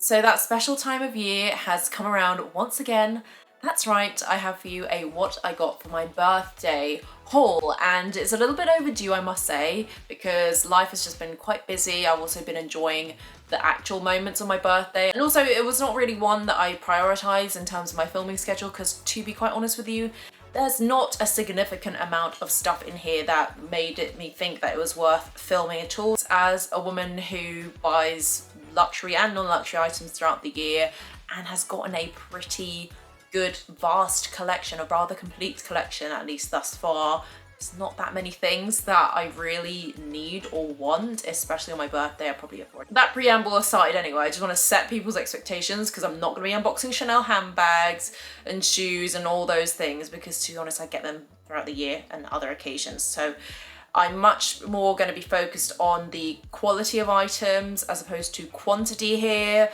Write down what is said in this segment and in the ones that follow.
So that special time of year has come around once again. That's right, I have for you a what I got for my birthday haul, and it's a little bit overdue, I must say, because life has just been quite busy. I've also been enjoying the actual moments of my birthday, and also it was not really one that I prioritized in terms of my filming schedule, because to be quite honest with you, there's not a significant amount of stuff in here that made me think that it was worth filming at all. As a woman who buys luxury and non-luxury items throughout the year and has gotten a pretty good vast collection, a rather complete collection at least thus far, there's not that many things that I really need or want, especially on my birthday. I probably afford it. That preamble aside anyway, I just want to set people's expectations because I'm not going to be unboxing Chanel handbags and shoes and all those things, because to be honest I get them throughout the year and other occasions. So I'm much more going to be focused on the quality of items as opposed to quantity here.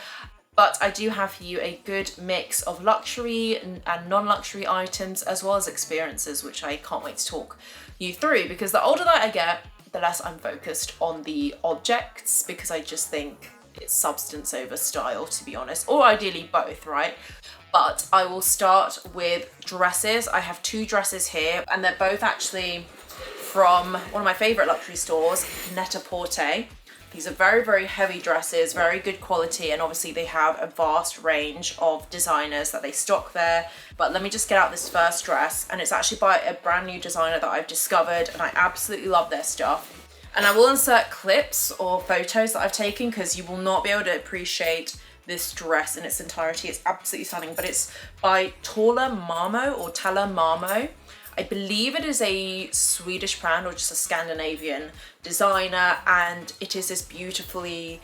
But I do have for you a good mix of luxury and non-luxury items, as well as experiences, which I can't wait to talk you through, because the older that I get, the less I'm focused on the objects, because I just think it's substance over style, to be honest, or ideally both, right? But I will start with dresses. I have two dresses here, and they're both actually from one of my favorite luxury stores, Net-a-Porter. These are very, very heavy dresses, very good quality, and obviously they have a vast range of designers that they stock there. But let me just get out this first dress, and it's actually by a brand new designer that I've discovered, and I absolutely love their stuff. And I will insert clips or photos that I've taken, because you will not be able to appreciate this dress in its entirety. It's absolutely stunning, but it's by Tala Marmo. I believe it is a Swedish brand or just a Scandinavian designer, and it is this beautifully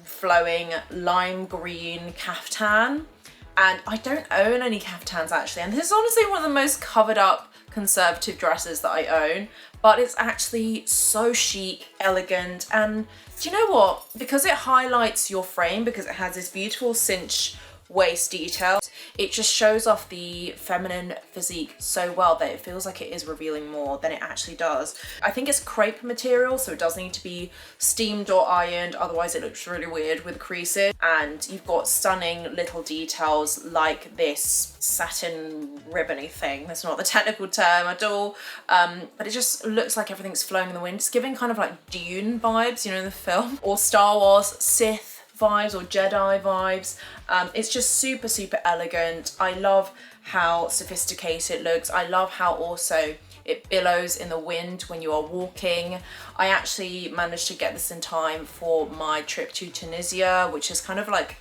flowing lime green caftan. And I don't own any caftans actually, and this is honestly one of the most covered up conservative dresses that I own, but it's actually so chic, elegant, and do you know what? Because it highlights your frame, because it has this beautiful cinch waist detail, it just shows off the feminine physique so well that it feels like it is revealing more than it actually does. I think it's crepe material, so it does need to be steamed or ironed, otherwise it looks really weird with creases. And you've got stunning little details like this satin ribbony thing. That's not the technical term at all, but it just looks like everything's flowing in the wind. It's giving kind of like Dune vibes, you know, in the film, or Star Wars, Sith vibes, or Jedi vibes. It's just super, super elegant. I love how sophisticated it looks. I love how also it billows in the wind when you are walking. I actually managed to get this in time for my trip to Tunisia, which is kind of like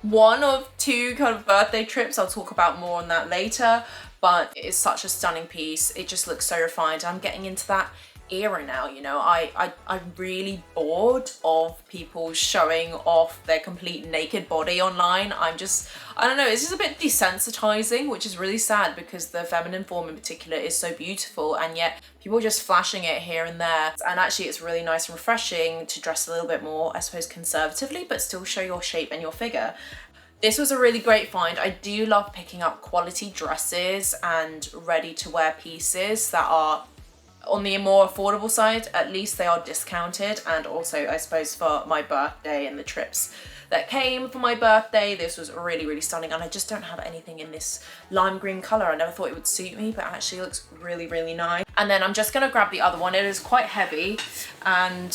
one of two kind of birthday trips. I'll talk about more on that later, but it is such a stunning piece. It just looks so refined. I'm getting into that era now, you know. I'm really bored of people showing off their complete naked body online. I don't know, it's just a bit desensitizing, which is really sad, because the feminine form in particular is so beautiful, and yet people are just flashing it here and there. And actually it's really nice and refreshing to dress a little bit more, I suppose, conservatively, but still show your shape and your figure. This was a really great find. I do love picking up quality dresses and ready to wear pieces that are on the more affordable side. At least they are discounted. And also, I suppose, for my birthday and the trips that came for my birthday, this was really, really stunning. And I just don't have anything in this lime green color. I never thought it would suit me, but actually looks really, really nice. And then I'm just gonna grab the other one. It is quite heavy, and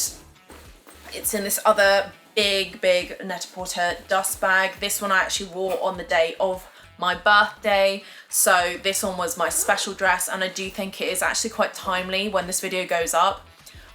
it's in this other big Net-a-Porter dust bag. This one I actually wore on the day of my birthday, so this one was my special dress, and I do think it is actually quite timely when this video goes up.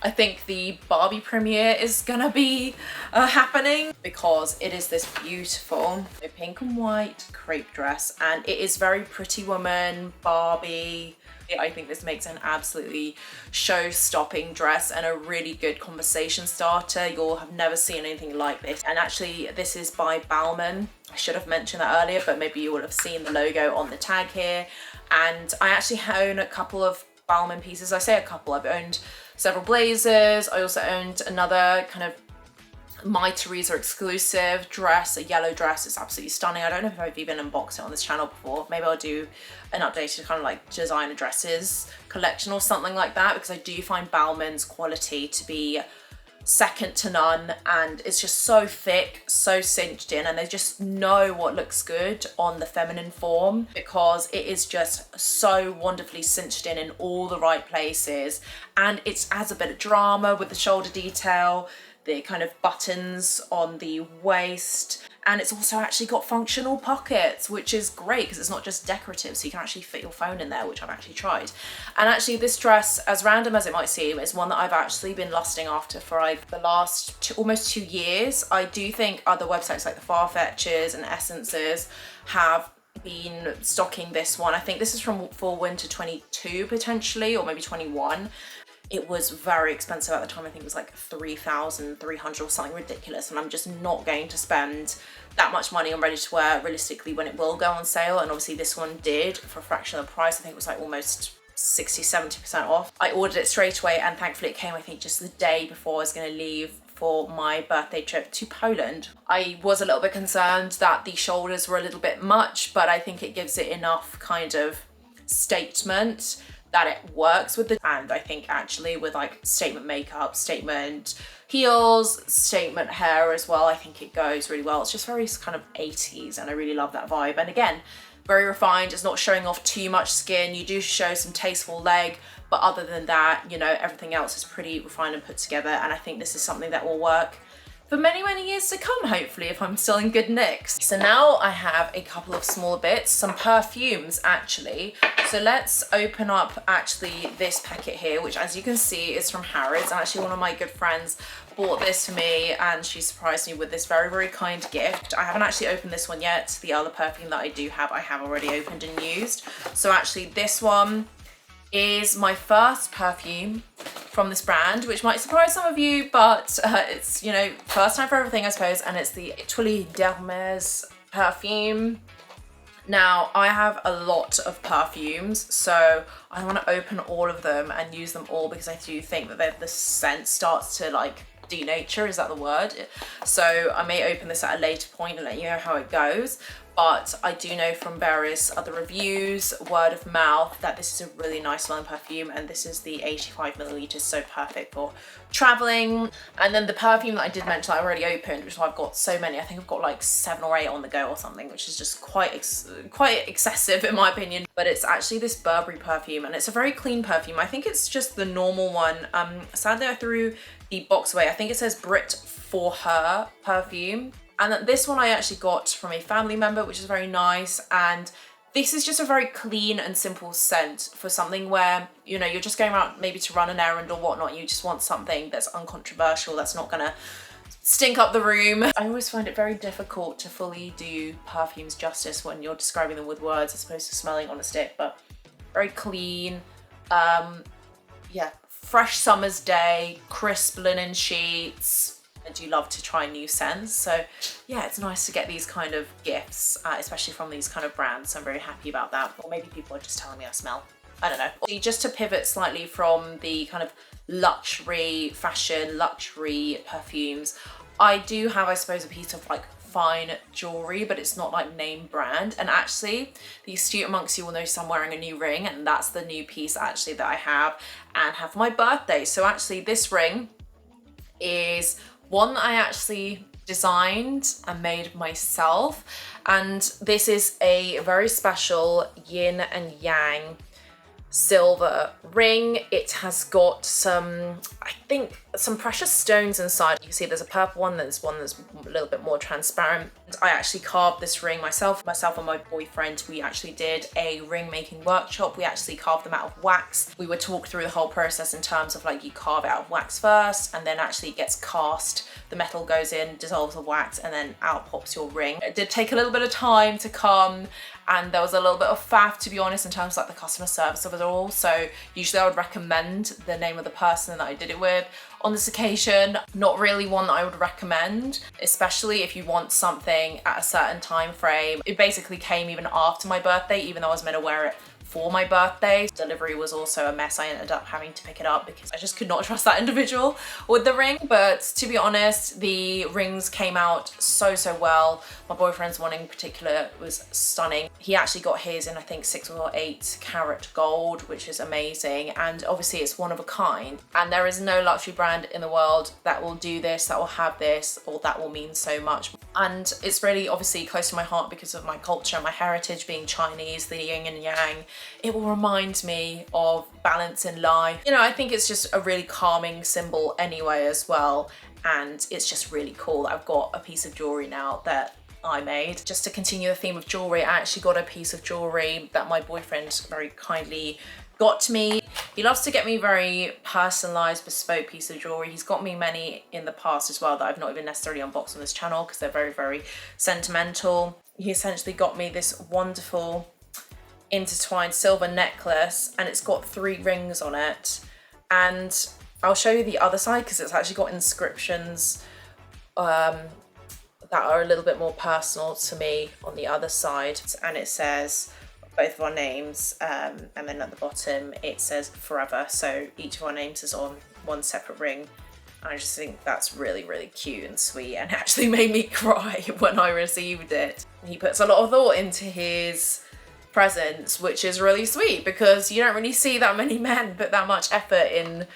I think the Barbie premiere is gonna be happening, because it is this beautiful pink and white crepe dress, and it is very Pretty Woman, Barbie. I think this makes an absolutely show-stopping dress and a really good conversation starter. You'll have never seen anything like this. And actually, this is by Balmain. I should have mentioned that earlier, but maybe you will have seen the logo on the tag here. And I actually own a couple of Balmain pieces. I say a couple. I've owned several blazers. I also owned another kind of My Teresa exclusive dress, a yellow dress. It's absolutely stunning. I don't know if I've even unboxed it on this channel before. Maybe I'll do an updated kind of like designer dresses collection or something like that, because I do find Balmain's quality to be second to none, and it's just so thick, so cinched in, and they just know what looks good on the feminine form because it is just so wonderfully cinched in all the right places, and it adds a bit of drama with the shoulder detail, the kind of buttons on the waist, and it's also actually got functional pockets, which is great because it's not just decorative, so you can actually fit your phone in there, which I've actually tried. And actually this dress, as random as it might seem, is one that I've actually been lusting after for like the last almost 2 years. I do think other websites like the Farfetches and Essences have been stocking this one. I think this is from fall winter 22 potentially, or maybe 21. It was very expensive at the time. I think it was like 3,300 or something ridiculous, and I'm just not going to spend that much money on ready to wear realistically when it will go on sale. And obviously this one did for a fraction of the price. I think it was like almost 60-70% off. I ordered it straight away, and thankfully it came, I think, just the day before I was going to leave for my birthday trip to Poland. I was a little bit concerned that the shoulders were a little bit much, but I think it gives it enough kind of statement that it works with the, and I think actually with like statement makeup, statement heels, statement hair as well, I think it goes really well. It's just very kind of 80s, and I really love that vibe. And again, very refined. It's not showing off too much skin. You do show some tasteful leg, but other than that, you know, everything else is pretty refined and put together. And I think this is something that will work for many, many years to come, hopefully, if I'm still in good nicks. So now I have a couple of smaller bits, some perfumes actually. So let's open up actually this packet here, which as you can see is from Harrods. And actually one of my good friends bought this for me, and she surprised me with this very, very kind gift. I haven't actually opened this one yet. The other perfume that I do have, I have already opened and used. So actually this one is my first perfume from this brand, which might surprise some of you, but it's, you know, first time for everything, I suppose, and it's the Etoile d'Hermès perfume. Now, I have a lot of perfumes, so I want to open all of them and use them all because I do think that the scent starts to like denature, is that the word? So I may open this at a later point and let you know how it goes. But I do know from various other reviews, word of mouth, that this is a really nice smelling perfume, and this is the 85 milliliters, so perfect for traveling. And then the perfume that I did mention I already opened, which I've got so many, I think I've got like 7 or 8 on the go or something, which is just quite excessive in my opinion. But it's actually this Burberry perfume, and it's a very clean perfume. I think it's just the normal one. Sadly I threw the box away. I think it says Brit for Her perfume. And this one I actually got from a family member, which is very nice. And this is just a very clean and simple scent for something where, you know, you're just going out maybe to run an errand or whatnot. You just want something that's uncontroversial, that's not gonna stink up the room. I always find it very difficult to fully do perfumes justice when you're describing them with words as opposed to smelling on a stick, but very clean. Yeah, fresh summer's day, crisp linen sheets. I do love to try new scents, so yeah, it's nice to get these kind of gifts, especially from these kind of brands, so I'm very happy about that. Or maybe people are just telling me I smell, I don't know. Just to pivot slightly from the kind of luxury fashion, luxury perfumes, I do have, I suppose, a piece of like fine jewelry, but it's not like name brand. And actually, the astute amongst you will notice I'm wearing a new ring, and that's the new piece actually that I have for my birthday. So actually this ring is one that I actually designed and made myself, and this is a very special yin and yang silver ring. It has got some, I think, some precious stones inside. You can see there's a purple one, there's one that's a little bit more transparent. I actually carved this ring myself and my boyfriend. We actually did a ring making workshop. We actually carved them out of wax. We would talk through the whole process in terms of like, you carve it out of wax first, and then actually it gets cast. The metal goes in, dissolves the wax, and then out pops your ring. It did take a little bit of time to come, and there was a little bit of faff, to be honest, in terms of like the customer service of it all. So usually I would recommend the name of the person that I did it with. On this occasion, not really one that I would recommend, especially if you want something at a certain time frame. It basically came even after my birthday, even though I was meant to wear it for my birthday. Delivery was also a mess. I ended up having to pick it up because I just could not trust that individual with the ring. But to be honest, the rings came out so well. My boyfriend's one in particular was stunning. He actually got his in I think 6 or 8 carat gold, which is amazing, and obviously it's one of a kind, and there is no luxury brand in the world that will do this, that will have this, or that will mean so much. And it's really obviously close to my heart because of my culture, my heritage being Chinese, the yin and yang. It will remind me of balance in life. You know, I think it's just a really calming symbol anyway as well, and it's just really cool. I've got a piece of jewelry now that I made. Just to continue the theme of jewelry, I actually got a piece of jewelry that my boyfriend very kindly got to me. He loves to get me very personalized, bespoke piece of jewelry. He's got me many in the past as well that I've not even necessarily unboxed on this channel because they're very sentimental. He essentially got me this wonderful intertwined silver necklace, and it's got 3 rings on it. And I'll show you the other side because it's actually got inscriptions that are a little bit more personal to me on the other side. And it says both of our names, and then at the bottom it says forever. So each of our names is on one separate ring. I just think that's really cute and sweet, and actually made me cry when I received it. He puts a lot of thought into his presents, which is really sweet because you don't really see that many men put that much effort in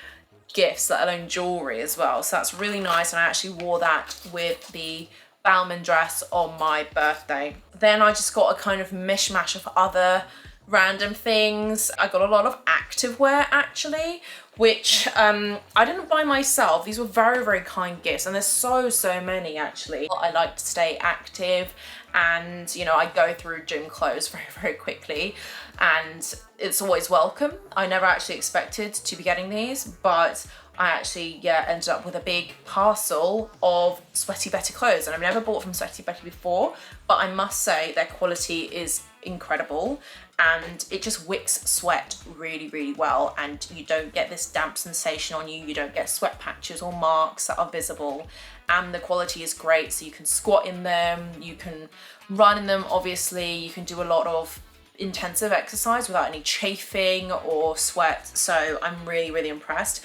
gifts, let alone jewelry as well. So that's really nice, and I actually wore that with the Bauman dress on my birthday. Then I just got a kind of mishmash of other random things. I got a lot of activewear actually, which I didn't buy myself. These were very kind gifts, and there's so many actually. I like to stay active, and you know, I go through gym clothes very quickly, and it's always welcome. I never actually expected to be getting these, but I actually ended up with a big parcel of Sweaty Betty clothes, and I've never bought from Sweaty Betty before, but I must say their quality is incredible, and it just wicks sweat really well, and you don't get this damp sensation on you, you don't get sweat patches or marks that are visible, and the quality is great. So you can squat in them, you can run in them, obviously you can do a lot of intensive exercise without any chafing or sweat. So I'm really impressed.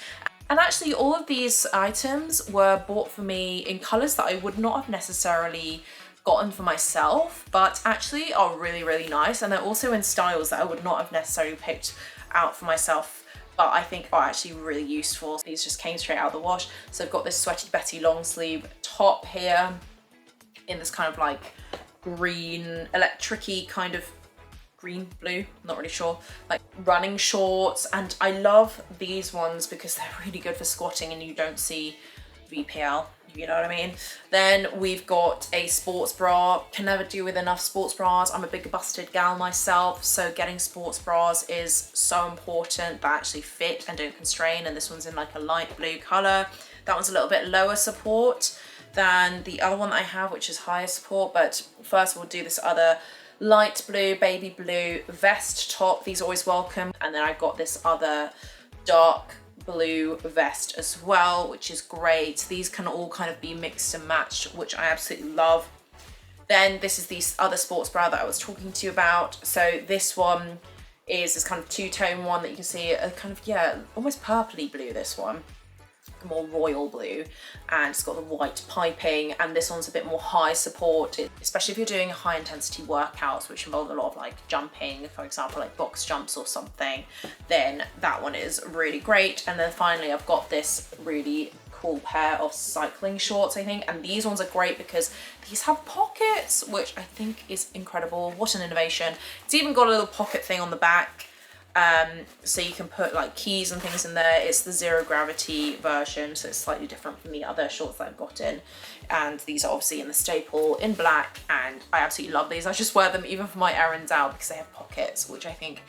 And actually all of these items were bought for me in colours that I would not have necessarily gotten for myself, but actually are really nice, and they're also in styles that I would not have necessarily picked out for myself, but I think are actually really useful. These just came straight out of the wash. So I've got this Sweaty Betty long sleeve top here in this kind of like green, electric-y kind of green, blue, not really sure, like running shorts. And I love these ones because they're really good for squatting and you don't see VPL, you know what I mean. Then we've got a sports bra. Can never do with enough sports bras. I'm a big busted gal myself, so getting sports bras is so important that actually fit and don't constrain. And this one's in like a light blue color. That one's a little bit lower support than the other one that I have, which is higher support. But first we'll do this other light blue, baby blue vest top. These are always welcome. And then I've got this other dark blue vest as well, which is great. These can all kind of be mixed and matched, which I absolutely love. Then this is the other sports bra that I was talking to you about. So this one is this kind of two-tone one that you can see, a kind of, yeah, almost purpley blue, this one. More royal blue, and it's got the white piping, and this one's a bit more high support, especially if you're doing high intensity workouts which involve a lot of like jumping, for example like box jumps or something, then that one is really great. And then finally I've got this really cool pair of cycling shorts, I think, and these ones are great because these have pockets, which I think is incredible. What an innovation. It's even got a little pocket thing on the back, so you can put like keys and things in there. It's the zero gravity version, so it's slightly different from the other shorts that I've got in. And these are obviously in the staple in black, and I absolutely love these. I just wear them even for my errands out because they have pockets, which I think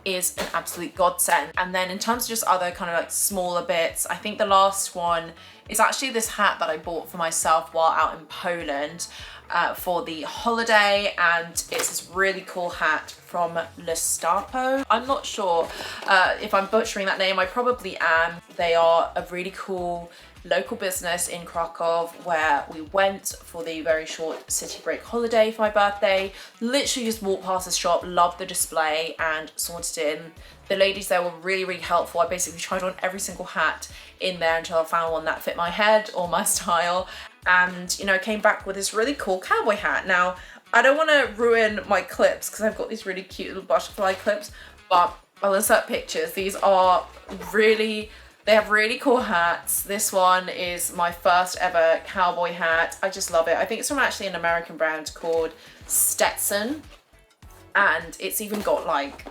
is an absolute godsend. And then in terms of just other kind of like smaller bits, I think the last one is actually this hat that I bought for myself while out in Poland for the holiday, and it's this really cool hat from Lestapo. I'm not sure if I'm butchering that name, I probably am. They are a really cool local business in Krakow where we went for the very short city break holiday for my birthday. Literally just walked past the shop, loved the display and sorted in. The ladies there were really, really helpful. I basically tried on every single hat in there until I found one that fit my head or my style. And, you know, I came back with this really cool cowboy hat. Now, I don't want to ruin my clips because I've got these really cute little butterfly clips, but I'll insert pictures. These are really, they have really cool hats. This one is my first ever cowboy hat. I just love it. I think it's from actually an American brand called Stetson. And it's even got like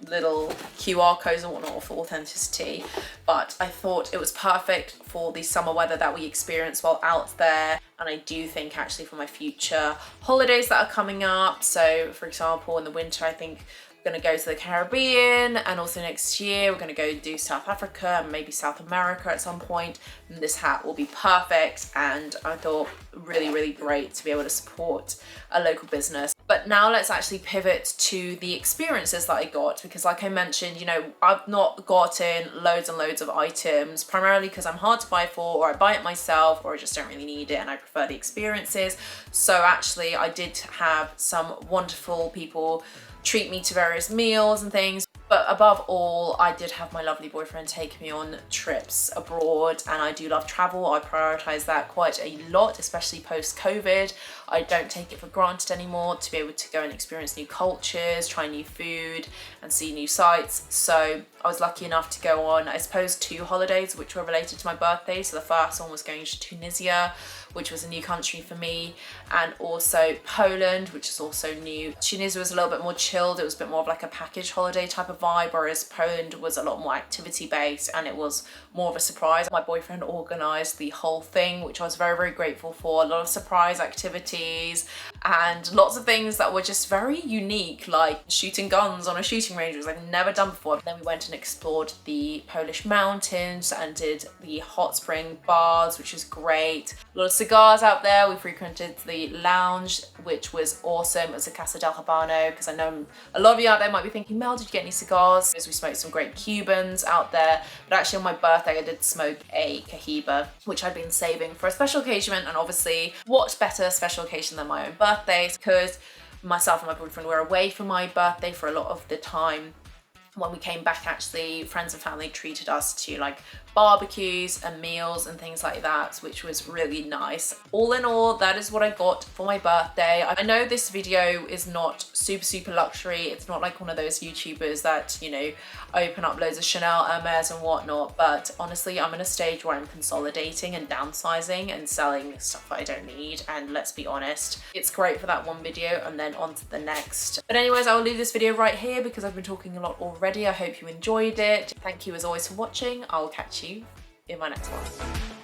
little QR codes and whatnot for authenticity, but I thought it was perfect for the summer weather that we experience while out there, and I do think actually for my future holidays that are coming up. So for example, in the winter I think we're going to go to the Caribbean, and also next year we're going to go do South Africa and maybe South America at some point, and this hat will be perfect. And I thought really, really great to be able to support a local business. But now let's actually pivot to the experiences that I got, because like I mentioned, you know, I've not gotten loads and loads of items, primarily because I'm hard to buy for, or I buy it myself, or I just don't really need it and I prefer the experiences. So actually I did have some wonderful people treat me to various meals and things. But above all, I did have my lovely boyfriend take me on trips abroad, and I do love travel. I prioritize that quite a lot, especially post-COVID. I don't take it for granted anymore to be able to go and experience new cultures, try new food and see new sights. So I was lucky enough to go on, I suppose, 2 holidays which were related to my birthday. So the first one was going to Tunisia, which was a new country for me, and also Poland, which is also new. Tunisia was a little bit more chilled. It was a bit more of like a package holiday type of vibe, whereas Poland was a lot more activity based and it was more of a surprise. My boyfriend organized the whole thing, which I was very, very grateful for. A lot of surprise activities and lots of things that were just very unique, like shooting guns on a shooting range, which I've never done before. Then we went and explored the Polish mountains and did the hot spring baths, which was great. A lot of cigars out there. We frequented the lounge, which was awesome. It was a Casa del Habano, because I know a lot of you out there might be thinking, Mel, did you get any cigars? Because we smoked some great Cubans out there, but actually on my birthday I did smoke a Cohiba, which I'd been saving for a special occasion. And obviously what better special occasion than my own birthday, because myself and my boyfriend were away for my birthday for a lot of the time. When we came back, actually friends and family treated us to like barbecues and meals and things like that, which was really nice. All in all, that is what I got for my birthday. I know this video is not super luxury. It's not like one of those YouTubers that, you know, open up loads of Chanel, Hermes and whatnot, but honestly I'm in a stage where I'm consolidating and downsizing and selling stuff that I don't need, and let's be honest, it's great for that one video and then on to the next. But anyways, I'll leave this video right here because I've been talking a lot already. I hope you enjoyed it. Thank you as always for watching. I'll catch you in my next one.